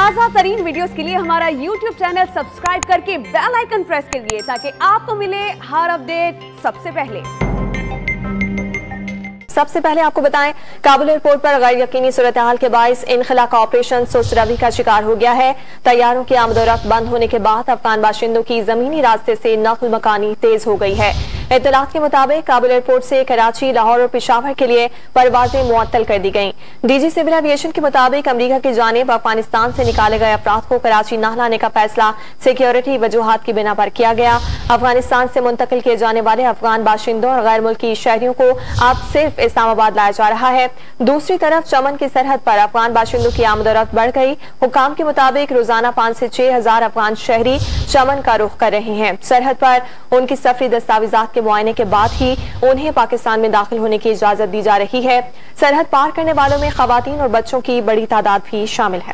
ताज़ा तरीन वीडियोस के लिए हमारा YouTube चैनल सब्सक्राइब करके बेल आइकन प्रेस करिए ताकि आपको मिले हर अपडेट सबसे पहले आपको बताएं, काबुल एयरपोर्ट पर गैर यकीनी सूरत हाल के बाइस इनखला का ऑपरेशन सुस्त रवि का शिकार हो गया है। तैयारों की आमदोरफ्त बंद होने के बाद अफगान बाशिंदों की जमीनी रास्ते से नकल मकानी तेज हो गई है। इत्तलात के मुताबिक काबुल एयरपोर्ट से कराची, लाहौर और पेशावर के लिए परवाजें मुअत्तल कर दी गयी। डीजी सिविल एविएशन के मुताबिक अमरीका की जानिब अफगानिस्तान से निकाले गए अफराद को कराची न लाने का फैसला सिक्योरिटी वजूहात की बिना पर किया गया। अफगानिस्तान से मुंतकिल किए जाने वाले अफगान बाशिंदों और गैर मुल्की शहरियों को अब सिर्फ इस्लामाबाद लाया जा रहा है। दूसरी तरफ चमन की सरहद पर अफगान बाशिंदों की आमदोरफ्त बढ़ गई। हुकाम के मुताबिक रोजाना 5 से 6 हजार अफगान शहरी चमन का रुख कर रहे हैं। सरहद पर उनकी सफरी दस्तावेजात के मुआयने के बाद ही उन्हें पाकिस्तान में दाखिल होने की इजाजत दी जा रही है। सरहद पार करने वालों में खवातीन और बच्चों की बड़ी तादाद भी शामिल है।